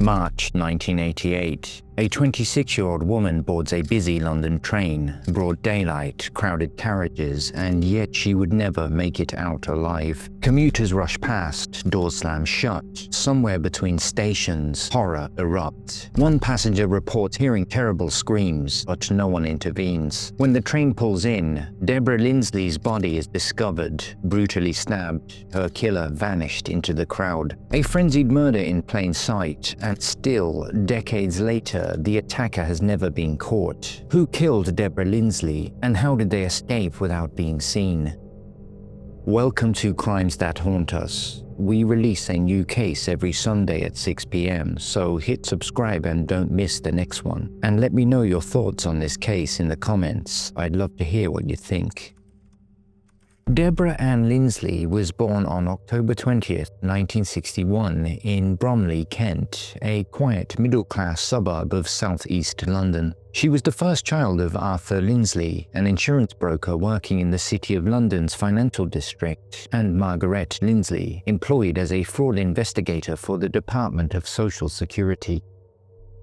March 1988. A 26-year-old woman boards a busy London train, broad daylight, crowded carriages, and yet she would never make it out alive. Commuters rush past, doors slam shut. Somewhere between stations, horror erupts. One passenger reports hearing terrible screams, but no one intervenes. When the train pulls in, Deborah Linsley's body is discovered, brutally stabbed, her killer vanished into the crowd. A frenzied murder in plain sight, and still, decades later, the attacker has never been caught. Who killed Deborah Linsley, and how did they escape without being seen? Welcome to Crimes That Haunt Us. We release a new case every Sunday at 6 p.m, so hit subscribe and don't miss the next one. And let me know your thoughts on this case in the comments. I'd love to hear what you think. Deborah Ann Linsley was born on October 20th, 1961 in Bromley, Kent, a quiet middle-class suburb of southeast London. She was the first child of Arthur Linsley, an insurance broker working in the City of London's financial district, and Marguerite Linsley, employed as a fraud investigator for the Department of Social Security.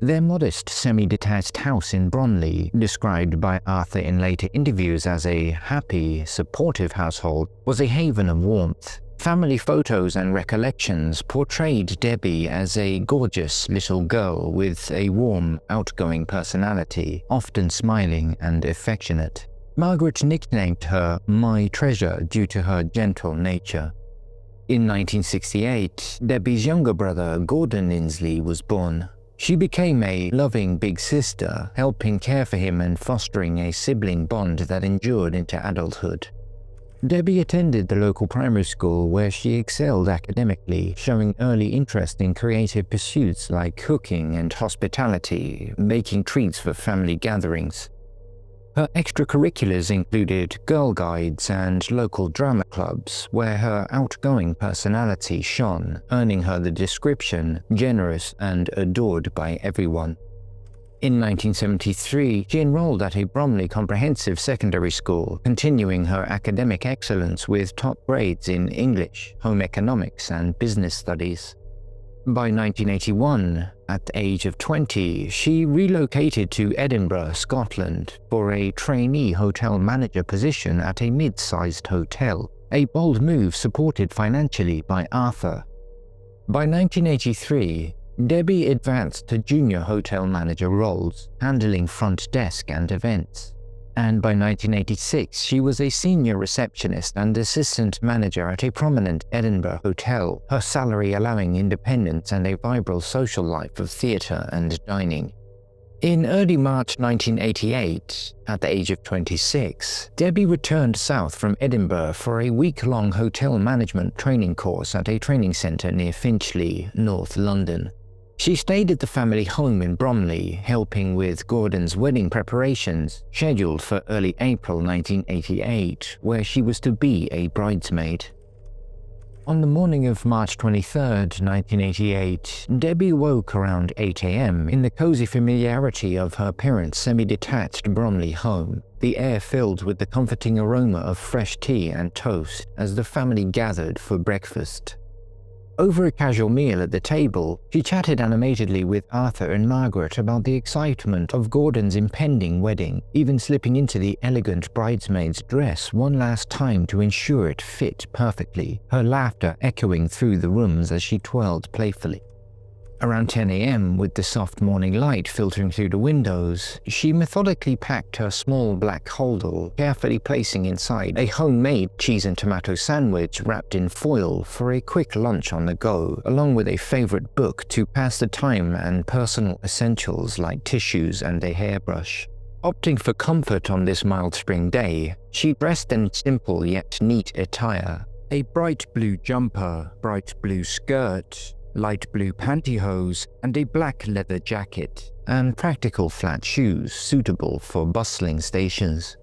Their modest, semi-detached house in Bromley, described by Arthur in later interviews as a happy, supportive household, was a haven of warmth. Family photos and recollections portrayed Debbie as a gorgeous little girl with a warm, outgoing personality, often smiling and affectionate. Margaret nicknamed her "My Treasure" due to her gentle nature. In 1968, Debbie's younger brother, Gordon Linsley, was born. She became a loving big sister, helping care for him and fostering a sibling bond that endured into adulthood. Debbie attended the local primary school where she excelled academically, showing early interest in creative pursuits like cooking and hospitality, making treats for family gatherings. Her extracurriculars included Girl Guides and local drama clubs, where her outgoing personality shone, earning her the description generous and adored by everyone. In 1973, she enrolled at a Bromley Comprehensive Secondary School, continuing her academic excellence with top grades in English, home economics, and business studies. By 1981, at the age of 20, she relocated to Edinburgh, Scotland, for a trainee hotel manager position at a mid-sized hotel, a bold move supported financially by Arthur. By 1983, Debbie advanced to junior hotel manager roles, handling front desk and events. And by 1986, she was a senior receptionist and assistant manager at a prominent Edinburgh hotel, her salary allowing independence and a vibrant social life of theatre and dining. In early March 1988, at the age of 26, Debbie returned south from Edinburgh for a week-long hotel management training course at a training centre near Finchley, North London. She stayed at the family home in Bromley, helping with Gordon's wedding preparations, scheduled for early April 1988, where she was to be a bridesmaid. On the morning of March 23, 1988, Debbie woke around 8 a.m. in the cozy familiarity of her parents' semi-detached Bromley home, the air filled with the comforting aroma of fresh tea and toast as the family gathered for breakfast. Over a casual meal at the table, she chatted animatedly with Arthur and Margaret about the excitement of Gordon's impending wedding, even slipping into the elegant bridesmaid's dress one last time to ensure it fit perfectly, her laughter echoing through the rooms as she twirled playfully. Around 10 a.m., with the soft morning light filtering through the windows, she methodically packed her small black holdall, carefully placing inside a homemade cheese and tomato sandwich wrapped in foil for a quick lunch on the go, along with a favorite book to pass the time and personal essentials like tissues and a hairbrush. Opting for comfort on this mild spring day, she dressed in simple yet neat attire: a bright blue jumper, bright blue skirt, light blue pantyhose, and a black leather jacket, and practical flat shoes suitable for bustling stations.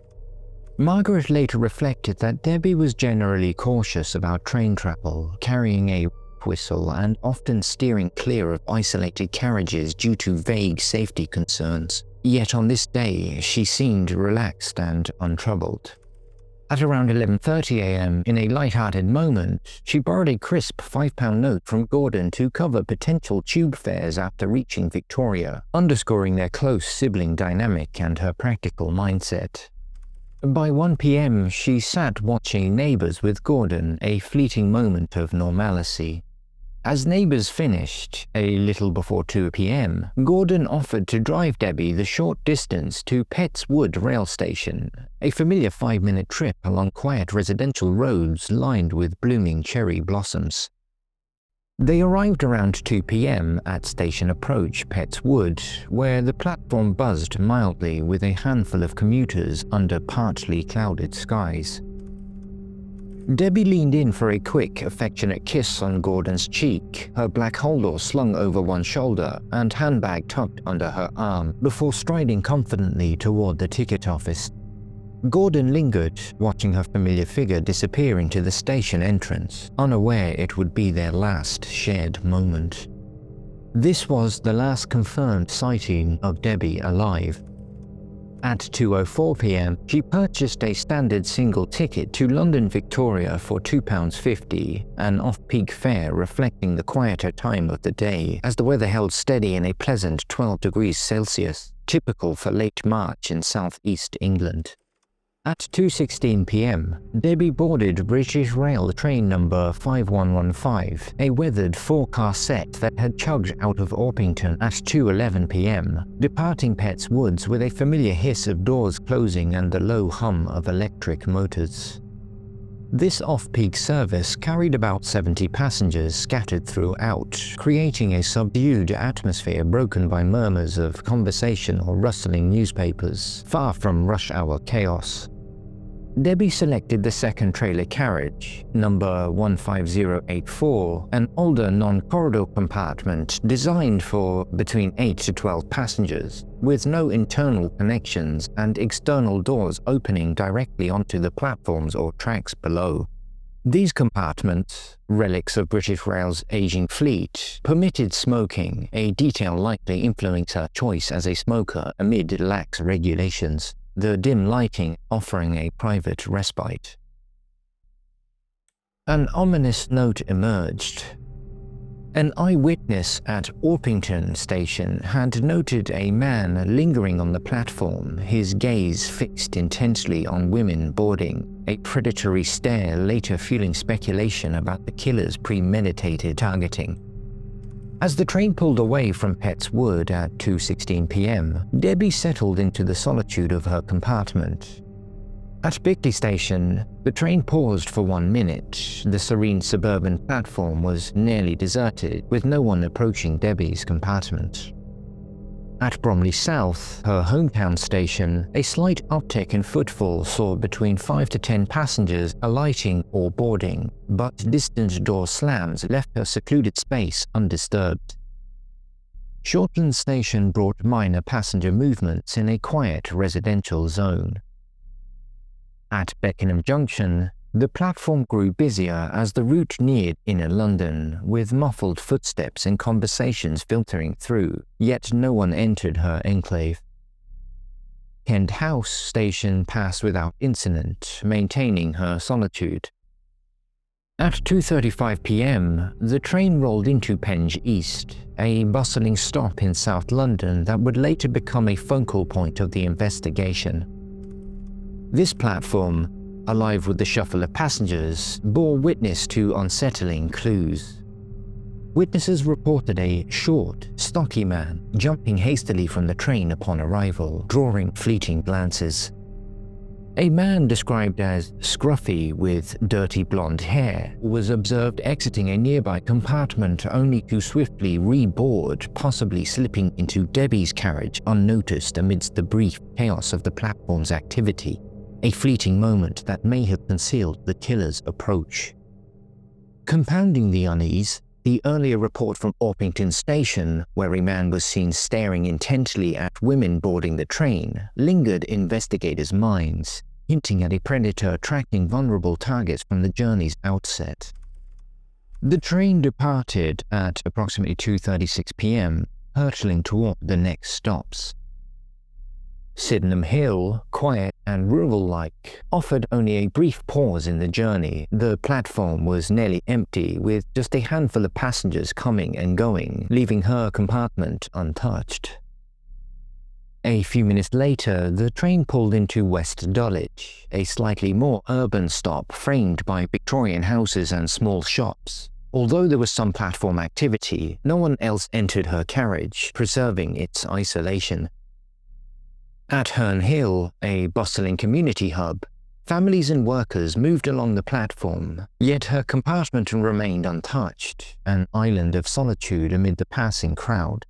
Margaret later reflected that Debbie was generally cautious about train travel, carrying a whistle and often steering clear of isolated carriages due to vague safety concerns. Yet on this day, she seemed relaxed and untroubled. At around 11:30 a.m., in a light-hearted moment, she borrowed a crisp £5 note from Gordon to cover potential tube fares after reaching Victoria, underscoring their close sibling dynamic and her practical mindset. By 1 p.m., she sat watching Neighbours with Gordon, a fleeting moment of normalcy. As Neighbours finished, a little before 2 p.m., Gordon offered to drive Debbie the short distance to Petts Wood rail station, a familiar 5-minute trip along quiet residential roads lined with blooming cherry blossoms. They arrived around 2 p.m. at station approach Petts Wood, where the platform buzzed mildly with a handful of commuters under partly clouded skies. Debbie leaned in for a quick, affectionate kiss on Gordon's cheek, her black holder slung over one shoulder and handbag tucked under her arm, before striding confidently toward the ticket office. Gordon lingered, watching her familiar figure disappear into the station entrance, unaware it would be their last shared moment. This was the last confirmed sighting of Debbie alive. At 2:04 p.m, she purchased a standard single ticket to London Victoria for £2.50, an off-peak fare reflecting the quieter time of the day, as the weather held steady in a pleasant 12 degrees Celsius, typical for late March in southeast England. At 2:16 p.m, Debbie boarded British Rail train number 5115, a weathered 4-car set that had chugged out of Orpington at 2:11 p.m, departing Petts Woods with a familiar hiss of doors closing and the low hum of electric motors. This off-peak service carried about 70 passengers scattered throughout, creating a subdued atmosphere broken by murmurs of conversation or rustling newspapers, far from rush-hour chaos. Debbie selected the second trailer carriage, number 15084, an older non-corridor compartment designed for between 8 to 12 passengers, with no internal connections and external doors opening directly onto the platforms or tracks below. These compartments, relics of British Rail's aging fleet, permitted smoking, a detail likely influenced her choice as a smoker amid lax regulations, the dim lighting offering a private respite. An ominous note emerged. An eyewitness at Orpington station had noted a man lingering on the platform, his gaze fixed intensely on women boarding, a predatory stare later fueling speculation about the killer's premeditated targeting. As the train pulled away from Petts Wood at 2:16 p.m, Debbie settled into the solitude of her compartment. At Bickley Station, the train paused for 1 minute. The serene suburban platform was nearly deserted, with no one approaching Debbie's compartment. At Bromley South, her hometown station, a slight uptick in footfall saw between 5 to 10 passengers alighting or boarding, but distant door slams left her secluded space undisturbed. Shortland Station brought minor passenger movements in a quiet residential zone. At Beckenham Junction, the platform grew busier as the route neared inner London, with muffled footsteps and conversations filtering through, yet no one entered her enclave. Kent House Station passed without incident, maintaining her solitude. At 2:35 p.m, the train rolled into Penge East, a bustling stop in South London that would later become a focal point of the investigation. This platform, alive with the shuffle of passengers, bore witness to unsettling clues. Witnesses reported a short, stocky man jumping hastily from the train upon arrival, drawing fleeting glances. A man described as scruffy with dirty blonde hair was observed exiting a nearby compartment only to swiftly reboard, possibly slipping into Debbie's carriage unnoticed amidst the brief chaos of the platform's activity. A fleeting moment that may have concealed the killer's approach. Compounding the unease, the earlier report from Orpington Station, where a man was seen staring intently at women boarding the train, lingered investigators' minds, hinting at a predator tracking vulnerable targets from the journey's outset. The train departed at approximately 2:36 p.m, hurtling toward the next stops. Sydenham Hill, quiet and rural-like, offered only a brief pause in the journey. The platform was nearly empty, with just a handful of passengers coming and going, leaving her compartment untouched. A few minutes later, the train pulled into West Dulwich, a slightly more urban stop framed by Victorian houses and small shops. Although there was some platform activity, no one else entered her carriage, preserving its isolation. At Herne Hill, a bustling community hub, families and workers moved along the platform, yet her compartment remained untouched, an island of solitude amid the passing crowd.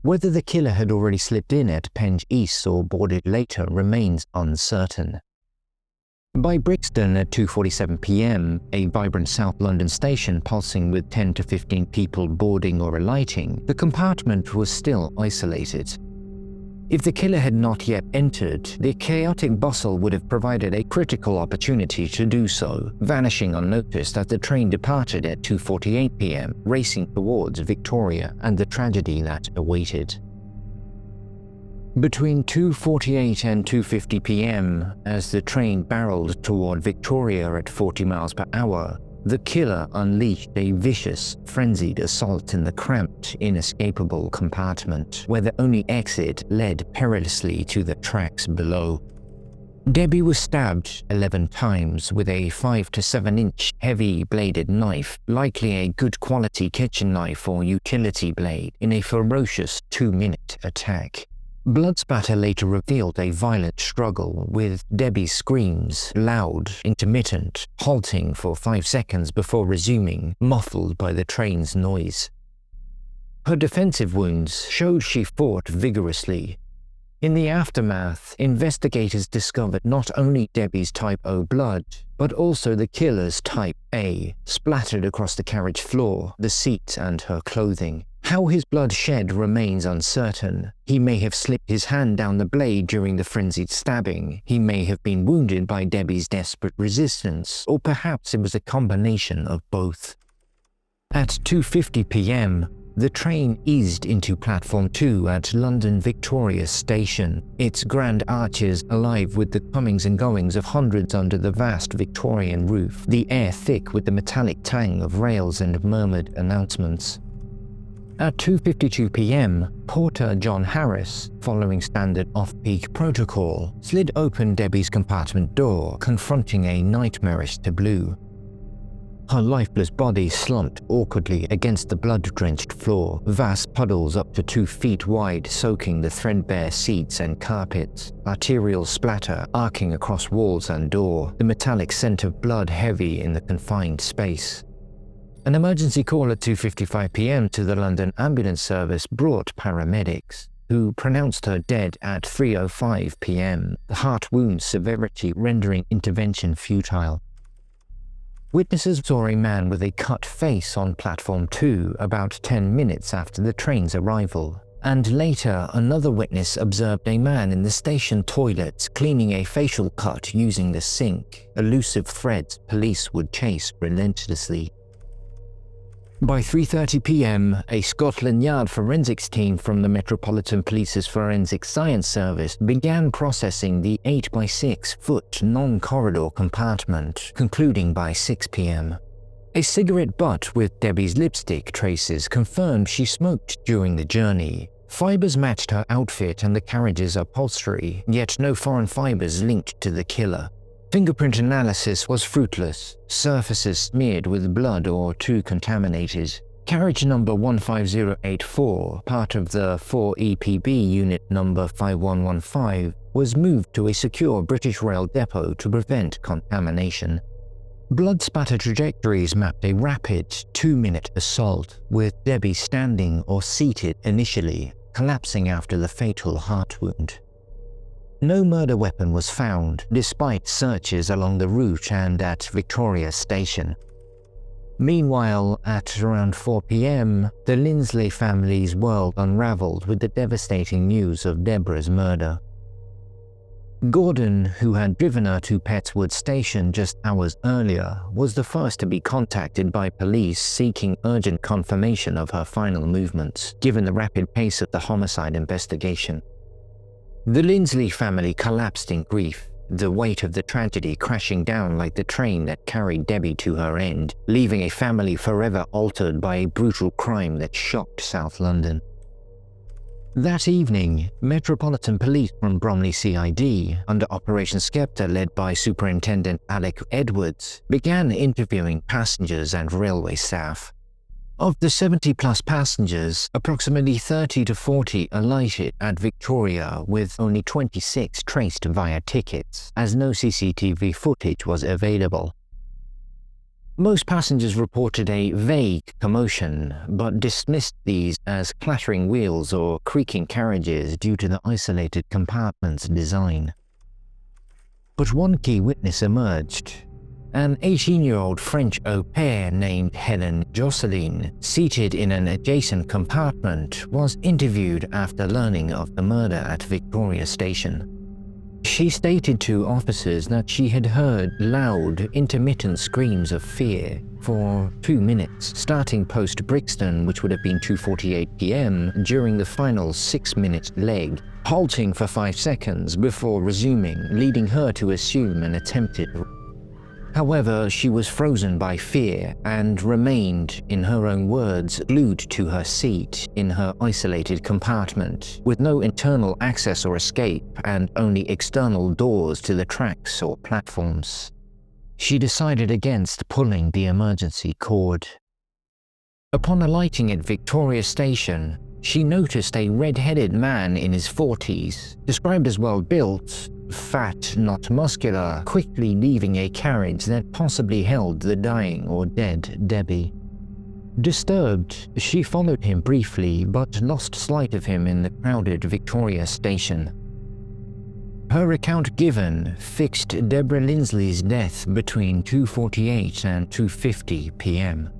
Whether the killer had already slipped in at Penge East or boarded later remains uncertain. By Brixton at 2:47 p.m, a vibrant South London station pulsing with 10 to 15 people boarding or alighting, the compartment was still isolated. If the killer had not yet entered, the chaotic bustle would have provided a critical opportunity to do so, vanishing unnoticed as the train departed at 2:48 p.m, racing towards Victoria and the tragedy that awaited. Between 2:48 and 2:50 p.m, as the train barreled toward Victoria at 40 miles per hour, the killer unleashed a vicious, frenzied assault in the cramped, inescapable compartment, where the only exit led perilously to the tracks below. Debbie was stabbed 11 times with a 5 to 7 inch heavy-bladed knife, likely a good quality kitchen knife or utility blade, in a ferocious 2-minute attack. Blood spatter later revealed a violent struggle, with Debbie's screams, loud, intermittent, halting for 5 seconds before resuming, muffled by the train's noise. Her defensive wounds showed she fought vigorously. In the aftermath, investigators discovered not only Debbie's type O blood, but also the killer's type A, splattered across the carriage floor, the seat, and her clothing. How his blood shed remains uncertain. He may have slipped his hand down the blade during the frenzied stabbing, he may have been wounded by Debbie's desperate resistance, or perhaps it was a combination of both. At 2:50 p.m, the train eased into Platform 2 at London Victoria Station, its grand arches alive with the comings and goings of hundreds under the vast Victorian roof, the air thick with the metallic tang of rails and murmured announcements. At 2:52 p.m, Porter John Harris, following standard off-peak protocol, slid open Debbie's compartment door, confronting a nightmarish tableau. Her lifeless body slumped awkwardly against the blood-drenched floor, vast puddles up to 2 feet wide soaking the threadbare seats and carpets, arterial splatter arcing across walls and door, the metallic scent of blood heavy in the confined space. An emergency call at 2:55 p.m. to the London Ambulance Service brought paramedics, who pronounced her dead at 3:05 p.m, the heart wound severity rendering intervention futile. Witnesses saw a man with a cut face on Platform 2 about 10 minutes after the train's arrival, and later another witness observed a man in the station toilets cleaning a facial cut using the sink, elusive threads police would chase relentlessly. By 3:30 p.m, a Scotland Yard forensics team from the Metropolitan Police's Forensic Science Service began processing the 8-by-6-foot non-corridor compartment, concluding by 6 p.m. A cigarette butt with Debbie's lipstick traces confirmed she smoked during the journey. Fibers matched her outfit and the carriage's upholstery, yet no foreign fibers linked to the killer. Fingerprint analysis was fruitless, surfaces smeared with blood or too contaminated. Carriage number 15084, part of the 4EPB unit number 5115, was moved to a secure British Rail depot to prevent contamination. Blood spatter trajectories mapped a rapid 2-minute assault, with Debbie standing or seated initially, collapsing after the fatal heart wound. No murder weapon was found, despite searches along the route and at Victoria Station. Meanwhile, at around 4 p.m, the Linsley family's world unraveled with the devastating news of Deborah's murder. Gordon, who had driven her to Pettswood Station just hours earlier, was the first to be contacted by police seeking urgent confirmation of her final movements, given the rapid pace of the homicide investigation. The Linsley family collapsed in grief, the weight of the tragedy crashing down like the train that carried Debbie to her end, leaving a family forever altered by a brutal crime that shocked South London. That evening, Metropolitan Police from Bromley CID, under Operation Sceptre led by Superintendent Alec Edwards, began interviewing passengers and railway staff. Of the 70-plus passengers, approximately 30 to 40 alighted at Victoria, with only 26 traced via tickets, as no CCTV footage was available. Most passengers reported a vague commotion, but dismissed these as clattering wheels or creaking carriages due to the isolated compartment's design. But one key witness emerged. An 18-year-old French au pair named Helen Josseline, seated in an adjacent compartment, was interviewed after learning of the murder at Victoria Station. She stated to officers that she had heard loud, intermittent screams of fear for 2 minutes, starting post-Brixton, which would have been 2:48 p.m, during the final 6-minute leg, halting for 5 seconds before resuming, leading her to assume an attempted. However, she was frozen by fear and remained, in her own words, glued to her seat in her isolated compartment, with no internal access or escape and only external doors to the tracks or platforms. She decided against pulling the emergency cord. Upon alighting at Victoria Station, she noticed a red-headed man in his 40s, described as well-built, fat, not muscular, quickly leaving a carriage that possibly held the dying or dead Debbie. Disturbed, she followed him briefly but lost sight of him in the crowded Victoria Station. Her account given fixed Deborah Linsley's death between 2:48 and 2:50 p.m.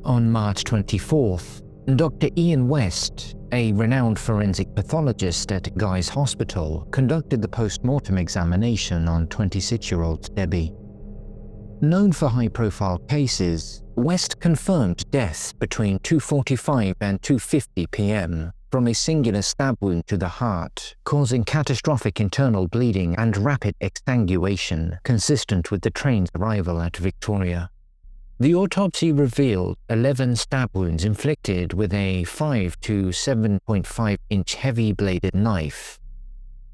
On March 24th, Dr. Ian West, a renowned forensic pathologist at Guy's Hospital, conducted the post-mortem examination on 26-year-old Debbie. Known for high-profile cases, West confirmed death between 2:45 and 2:50 p.m. from a singular stab wound to the heart, causing catastrophic internal bleeding and rapid exsanguination, consistent with the train's arrival at Victoria. The autopsy revealed 11 stab wounds inflicted with a 5 to 7.5-inch heavy-bladed knife.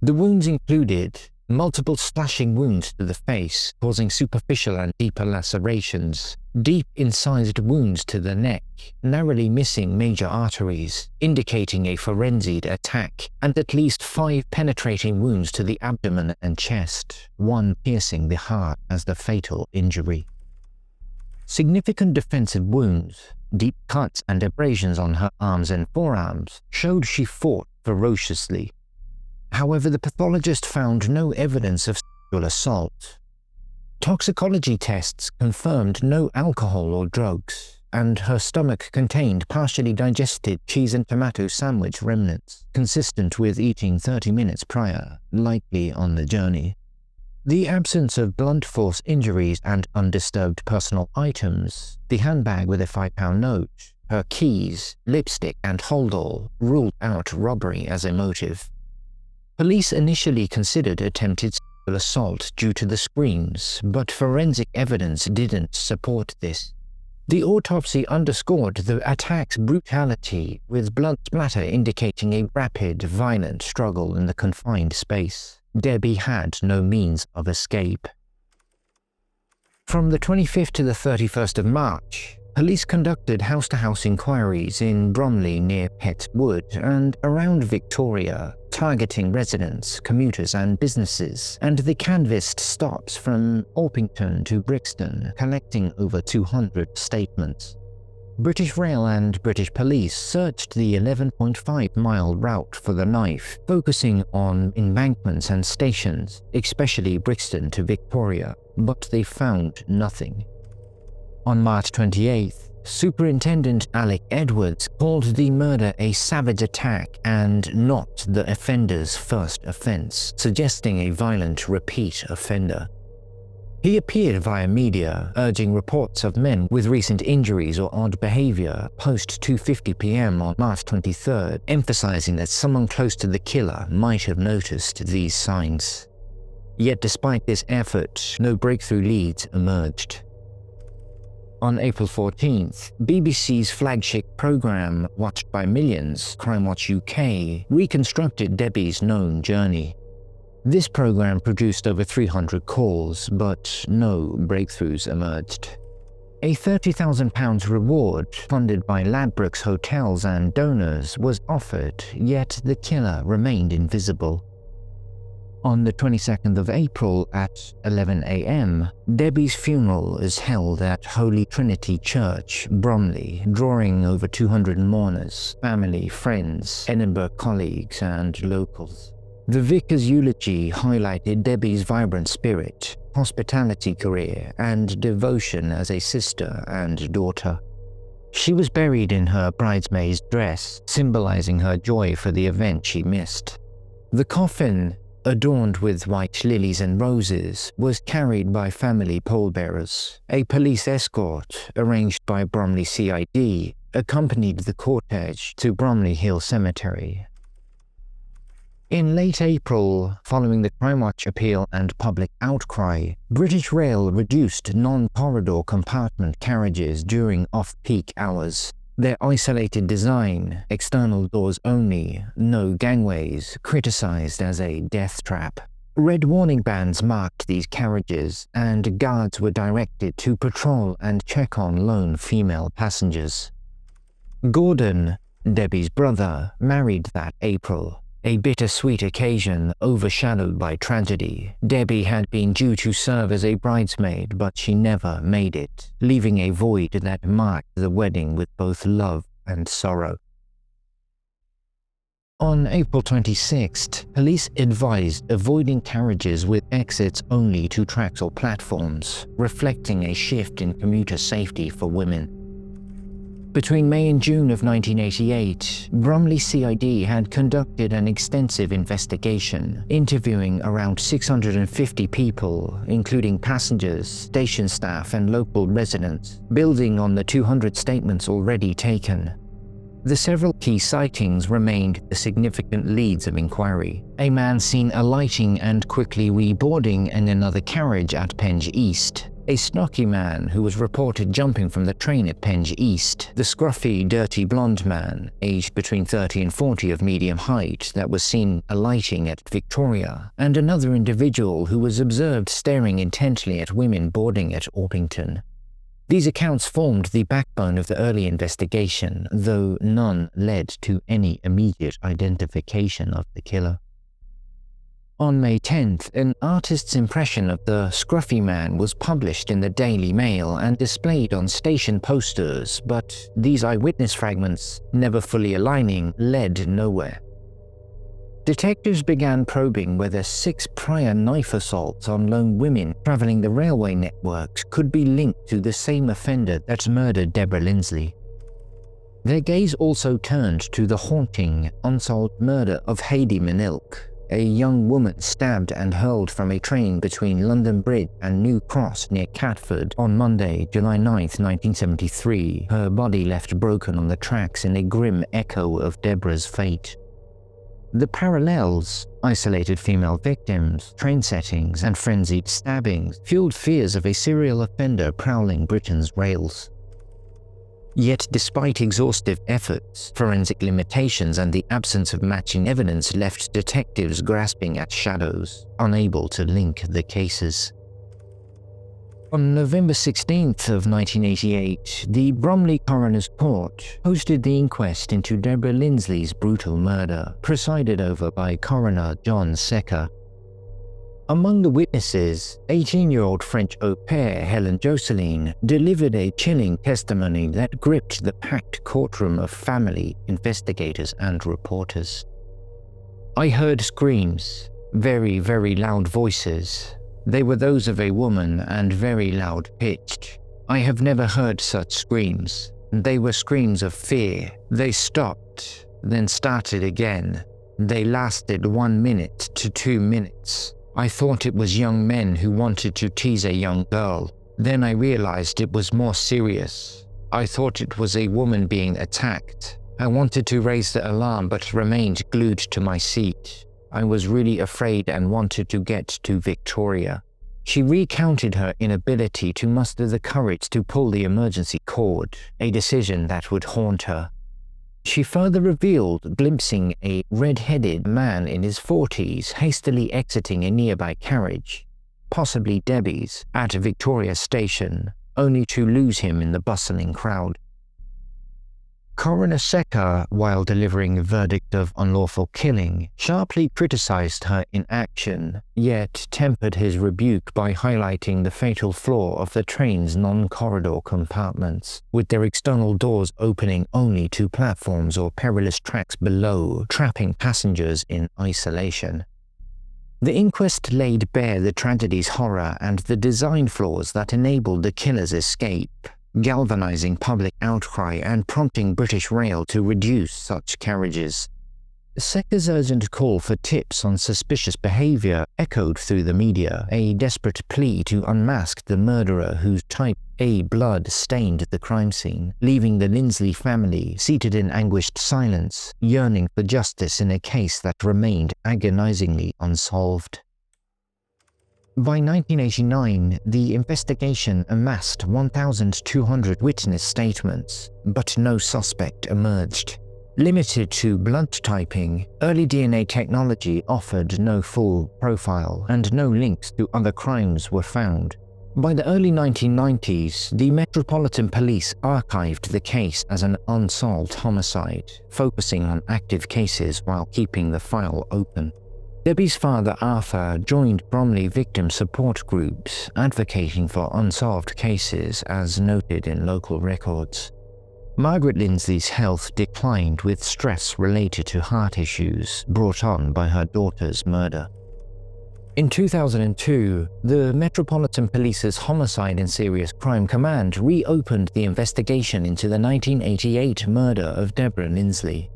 The wounds included multiple slashing wounds to the face, causing superficial and deeper lacerations, deep incised wounds to the neck, narrowly missing major arteries, indicating a forensic attack, and at least 5 penetrating wounds to the abdomen and chest, one piercing the heart as the fatal injury. Significant defensive wounds, deep cuts and abrasions on her arms and forearms showed she fought ferociously. However, the pathologist found no evidence of sexual assault. Toxicology tests confirmed no alcohol or drugs, and her stomach contained partially digested cheese and tomato sandwich remnants, consistent with eating 30 minutes prior, likely on the journey. The absence of blunt force injuries and undisturbed personal items, the handbag with a £5 note, her keys, lipstick and holdall ruled out robbery as a motive. Police initially considered attempted sexual assault due to the screams, but forensic evidence didn't support this. The autopsy underscored the attack's brutality, with blood splatter indicating a rapid, violent struggle in the confined space. Debbie had no means of escape. From the 25th to the 31st of March, police conducted house-to-house inquiries in Bromley near Pett Wood and around Victoria, targeting residents, commuters and businesses, and they canvassed stops from Orpington to Brixton, collecting over 200 statements. British Rail and British Police searched the 11.5-mile route for the knife, focusing on embankments and stations, especially Brixton to Victoria, but they found nothing. On March 28th, Superintendent Alec Edwards called the murder a savage attack and not the offender's first offense, suggesting a violent repeat offender. He appeared via media, urging reports of men with recent injuries or odd behavior post 2:50 p.m. on March 23rd, emphasizing that someone close to the killer might have noticed these signs. Yet despite this effort, no breakthrough leads emerged. On April 14th, BBC's flagship program, watched by millions, Crimewatch UK, reconstructed Debbie's known journey. This program produced over 300 calls, but no breakthroughs emerged. A £30,000 reward, funded by Ladbrokes Hotels and donors, was offered, yet the killer remained invisible. On the 22nd of April at 11 a.m., Debbie's funeral is held at Holy Trinity Church, Bromley, drawing over 200 mourners, family, friends, Edinburgh colleagues, and locals. The vicar's eulogy highlighted Debbie's vibrant spirit, hospitality career, and devotion as a sister and daughter. She was buried in her bridesmaid's dress, symbolizing her joy for the event she missed. The coffin, adorned with white lilies and roses, was carried by family pallbearers. A police escort, arranged by Bromley CID, accompanied the cortege to Bromley Hill Cemetery. In late April, following the Crimewatch Appeal and public outcry, British Rail reduced non-corridor compartment carriages during off-peak hours. Their isolated design, external doors only, no gangways, criticised as a death trap. Red warning bands marked these carriages, and guards were directed to patrol and check on lone female passengers. Gordon, Debbie's brother, married that April. A bittersweet occasion overshadowed by tragedy. Debbie had been due to serve as a bridesmaid, but she never made it, leaving a void that marked the wedding with both love and sorrow. On April 26th, police advised avoiding carriages with exits only to tracks or platforms, reflecting a shift in commuter safety for women. Between May and June of 1988, Bromley CID had conducted an extensive investigation, interviewing around 650 people, including passengers, station staff, and local residents, building on the 200 statements already taken. The several key sightings remained the significant leads of inquiry. A man seen alighting and quickly reboarding in another carriage at Penge East. A stocky man who was reported jumping from the train at Penge East, the scruffy, dirty blonde man, aged between 30 and 40 of medium height, that was seen alighting at Victoria, and another individual who was observed staring intently at women boarding at Orpington. These accounts formed the backbone of the early investigation, though none led to any immediate identification of the killer. On May 10th, an artist's impression of the scruffy man was published in the Daily Mail and displayed on station posters, but these eyewitness fragments, never fully aligning, led nowhere. Detectives began probing whether 6 prior knife assaults on lone women traveling the railway networks could be linked to the same offender that murdered Deborah Linsley. Their gaze also turned to the haunting, unsolved murder of Heidi Manilk, a young woman stabbed and hurled from a train between London Bridge and New Cross near Catford on Monday, July 9, 1973. Her body left broken on the tracks in a grim echo of Deborah's fate. The parallels, isolated female victims, train settings, and frenzied stabbings, fueled fears of a serial offender prowling Britain's rails. Yet despite exhaustive efforts, forensic limitations and the absence of matching evidence left detectives grasping at shadows, unable to link the cases. On November 16th of 1988, the Bromley Coroners Court hosted the inquest into Deborah Linsley's brutal murder, presided over by Coroner John Secker. Among the witnesses, 18-year-old French au pair Helen Josseline delivered a chilling testimony that gripped the packed courtroom of family, investigators, and reporters. "I heard screams, very, very loud voices. They were those of a woman and very loud-pitched. I have never heard such screams. They were screams of fear. They stopped, then started again. They lasted 1 minute to 2 minutes. I thought it was young men who wanted to tease a young girl. Then I realized it was more serious. I thought it was a woman being attacked. I wanted to raise the alarm but remained glued to my seat. I was really afraid and wanted to get to Victoria." She recounted her inability to muster the courage to pull the emergency cord, a decision that would haunt her. She further revealed glimpsing a red-headed man in his 40s hastily exiting a nearby carriage, possibly Debbie's, at Victoria Station, only to lose him in the bustling crowd. Coroner Secker, while delivering a verdict of unlawful killing, sharply criticized her inaction, yet tempered his rebuke by highlighting the fatal flaw of the train's non-corridor compartments, with their external doors opening only to platforms or perilous tracks below, trapping passengers in isolation. The inquest laid bare the tragedy's horror and the design flaws that enabled the killer's escape, galvanizing public outcry and prompting British Rail to reduce such carriages. Secker's urgent call for tips on suspicious behavior echoed through the media, a desperate plea to unmask the murderer whose type A blood stained the crime scene, leaving the Linsley family seated in anguished silence, yearning for justice in a case that remained agonizingly unsolved. By 1989, the investigation amassed 1,200 witness statements, but no suspect emerged. Limited to blood typing, early DNA technology offered no full profile, and no links to other crimes were found. By the early 1990s, the Metropolitan Police archived the case as an unsolved homicide, focusing on active cases while keeping the file open. Debbie's father, Arthur, joined Bromley victim support groups, advocating for unsolved cases as noted in local records. Margaret Linsley's health declined with stress related to heart issues brought on by her daughter's murder. In 2002, the Metropolitan Police's Homicide and Serious Crime Command reopened the investigation into the 1988 murder of Deborah Linsley.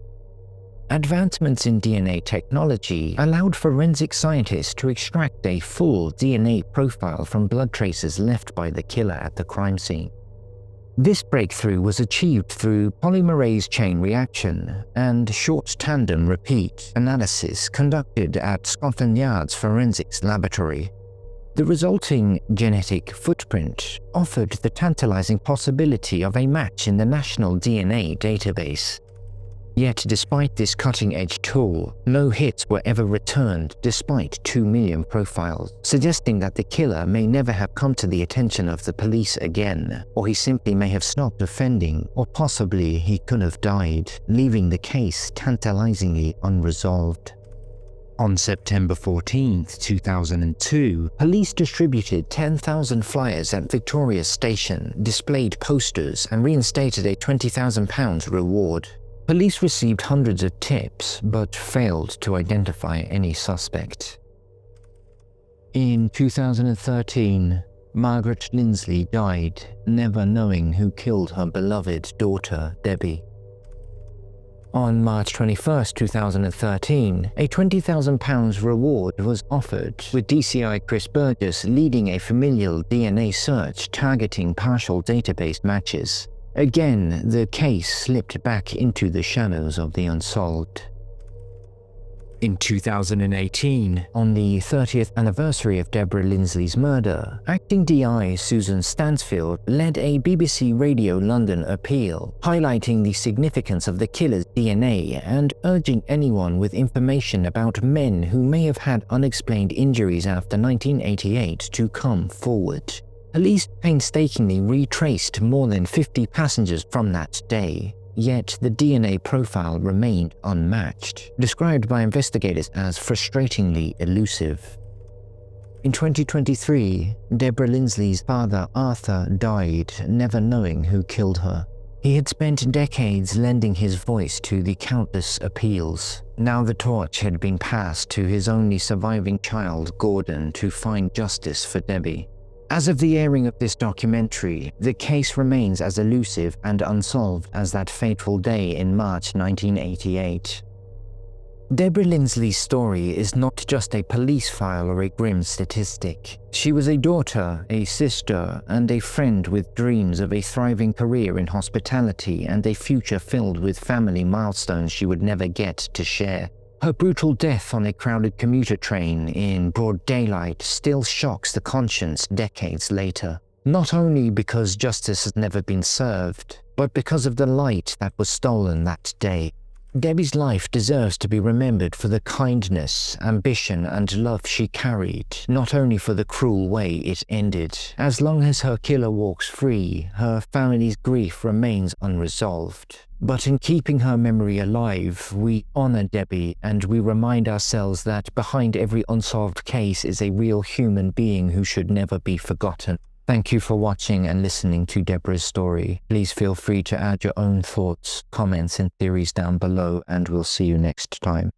Advancements in DNA technology allowed forensic scientists to extract a full DNA profile from blood traces left by the killer at the crime scene. This breakthrough was achieved through polymerase chain reaction and short tandem repeat analysis conducted at Scotland Yard's forensics laboratory. The resulting genetic footprint offered the tantalizing possibility of a match in the national DNA database. Yet despite this cutting-edge tool, no hits were ever returned despite 2 million profiles, suggesting that the killer may never have come to the attention of the police again, or he simply may have stopped offending, or possibly he could have died, leaving the case tantalizingly unresolved. On September 14, 2002, police distributed 10,000 flyers at Victoria Station, displayed posters, and reinstated a £20,000 reward. Police received hundreds of tips, but failed to identify any suspect. In 2013, Margaret Linsley died, never knowing who killed her beloved daughter, Debbie. On March 21, 2013, a £20,000 reward was offered, with DCI Chris Burgess leading a familial DNA search targeting partial database matches. Again, the case slipped back into the shadows of the unsolved. In 2018, on the 30th anniversary of Deborah Linsley's murder, acting DI Susan Stansfield led a BBC Radio London appeal, highlighting the significance of the killer's DNA and urging anyone with information about men who may have had unexplained injuries after 1988 to come forward. Police painstakingly retraced more than 50 passengers from that day, yet the DNA profile remained unmatched, described by investigators as frustratingly elusive. In 2023, Deborah Linsley's father Arthur died, never knowing who killed her. He had spent decades lending his voice to the countless appeals. Now the torch had been passed to his only surviving child, Gordon, to find justice for Debbie. As of the airing of this documentary, the case remains as elusive and unsolved as that fateful day in March 1988. Deborah Linsley's story is not just a police file or a grim statistic. She was a daughter, a sister, and a friend with dreams of a thriving career in hospitality and a future filled with family milestones she would never get to share. Her brutal death on a crowded commuter train in broad daylight still shocks the conscience decades later. Not only because justice has never been served, but because of the light that was stolen that day. Debbie's life deserves to be remembered for the kindness, ambition, and love she carried, not only for the cruel way it ended. As long as her killer walks free, her family's grief remains unresolved. But in keeping her memory alive, we honor Debbie and we remind ourselves that behind every unsolved case is a real human being who should never be forgotten. Thank you for watching and listening to Deborah's story. Please feel free to add your own thoughts, comments, and theories down below, and we'll see you next time.